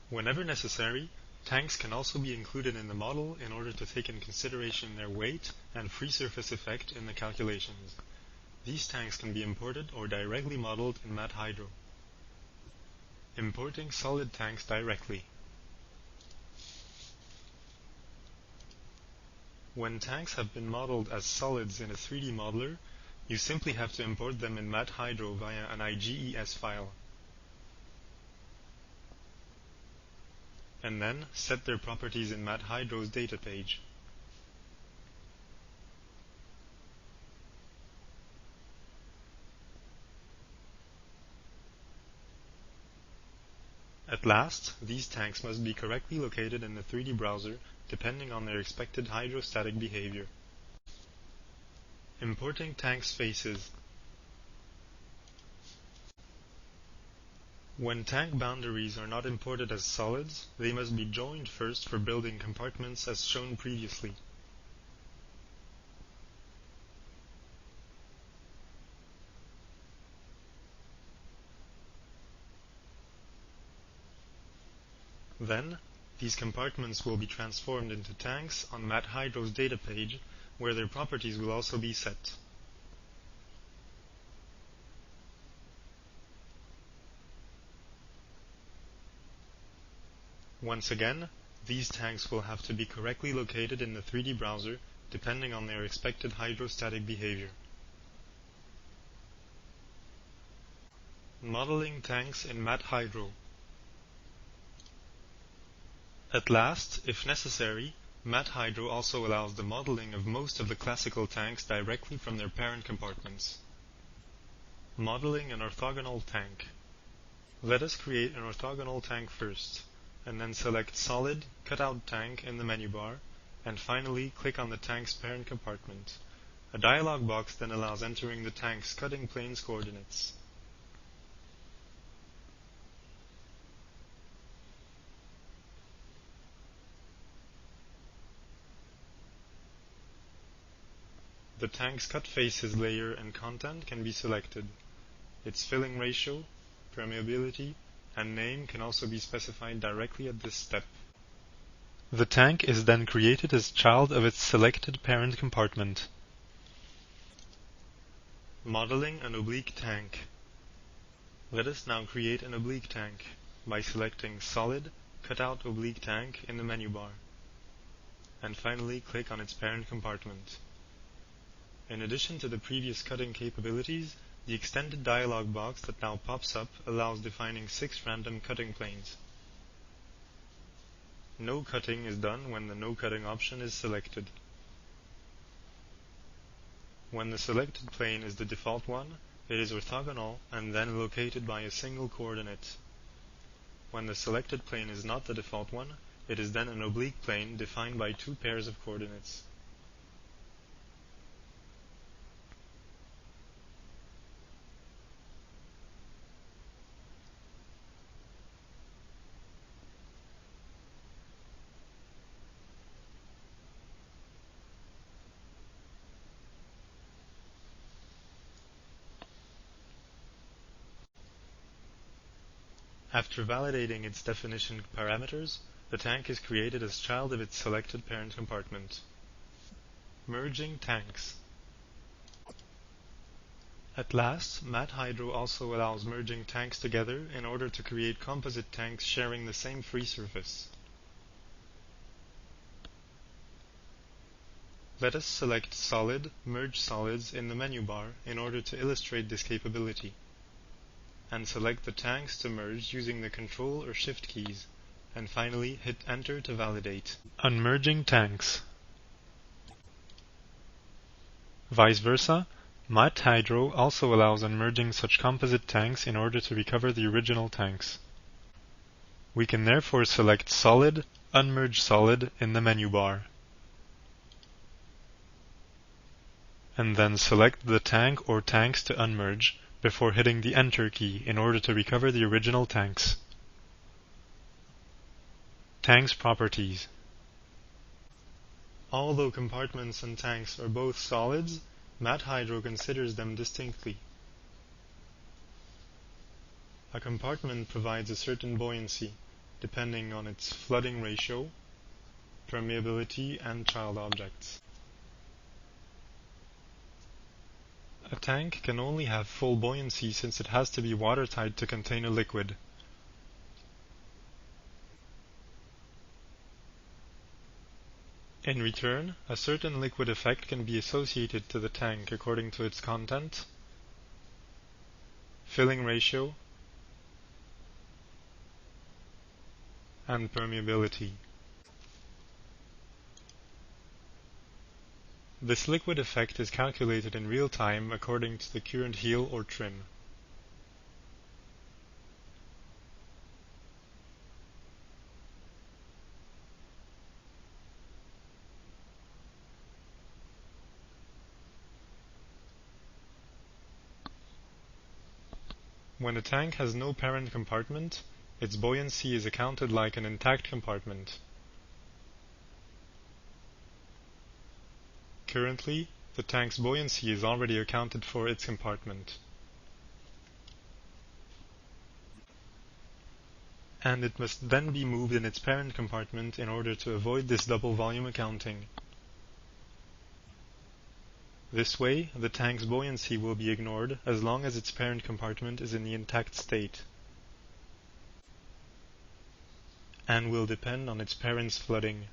Whenever necessary, tanks can also be included in the model in order to take in consideration their weight and free surface effect in the calculations. These tanks can be imported or directly modeled in MAAT Hydro. Importing solid tanks directly. When tanks have been modeled as solids in a 3D modeler, you simply have to import them in MAAT Hydro via an IGES file, and then set their properties in MAAT Hydro's data page. At last, these tanks must be correctly located in the 3D browser depending on their expected hydrostatic behavior. Importing tanks' faces. When tank boundaries are not imported as solids, they must be joined first for building compartments as shown previously. Then, these compartments will be transformed into tanks on MAAT Hydro's data page, where their properties will also be set. Once again, these tanks will have to be correctly located in the 3D browser depending on their expected hydrostatic behavior. Modeling tanks in MAAT Hydro. At last, if necessary, MAAT Hydro also allows the modeling of most of the classical tanks directly from their parent compartments. Modeling an orthogonal tank. Let us create an orthogonal tank first, and then select Solid, Cutout Tank in the menu bar, and finally click on the tank's parent compartment. A dialog box then allows entering the tank's cutting plane's coordinates. The tank's cut faces layer and content can be selected. Its filling ratio, permeability, and name can also be specified directly at this step. The tank is then created as child of its selected parent compartment. Modeling an oblique tank. Let us now create an oblique tank by selecting Solid, Cutout Oblique Tank in the menu bar, and finally click on its parent compartment. In addition to the previous cutting capabilities, the extended dialog box that now pops up allows defining 6 random cutting planes. No cutting is done when the no cutting option is selected. When the selected plane is the default one, it is orthogonal and then located by a single coordinate. When the selected plane is not the default one, it is then an oblique plane defined by 2 pairs of coordinates. After validating its definition parameters, the tank is created as child of its selected parent compartment. Merging tanks. At last, MAAT Hydro also allows merging tanks together in order to create composite tanks sharing the same free surface. Let us select Solid, Merge Solids in the menu bar in order to illustrate this capability, and select the tanks to merge using the Control or Shift keys, and finally hit Enter to validate. Unmerging tanks. Vice versa, MAAT Hydro also allows unmerging such composite tanks in order to recover the original tanks. We can therefore select Solid, Unmerge Solid in the menu bar, and then select the tank or tanks to unmerge before hitting the Enter key in order to recover the original tanks. Tanks properties. Although compartments and tanks are both solids, MAAT Hydro considers them distinctly. A compartment provides a certain buoyancy, depending on its flooding ratio, permeability, and child objects. A tank can only have full buoyancy since it has to be watertight to contain a liquid. In return, a certain liquid effect can be associated to the tank according to its content, filling ratio, and permeability. This liquid effect is calculated in real time according to the current heel or trim. When a tank has no parent compartment, its buoyancy is accounted like an intact compartment. Currently, the tank's buoyancy is already accounted for its compartment, and it must then be moved in its parent compartment in order to avoid this double volume accounting. This way, the tank's buoyancy will be ignored as long as its parent compartment is in the intact state, and will depend on its parent's flooding.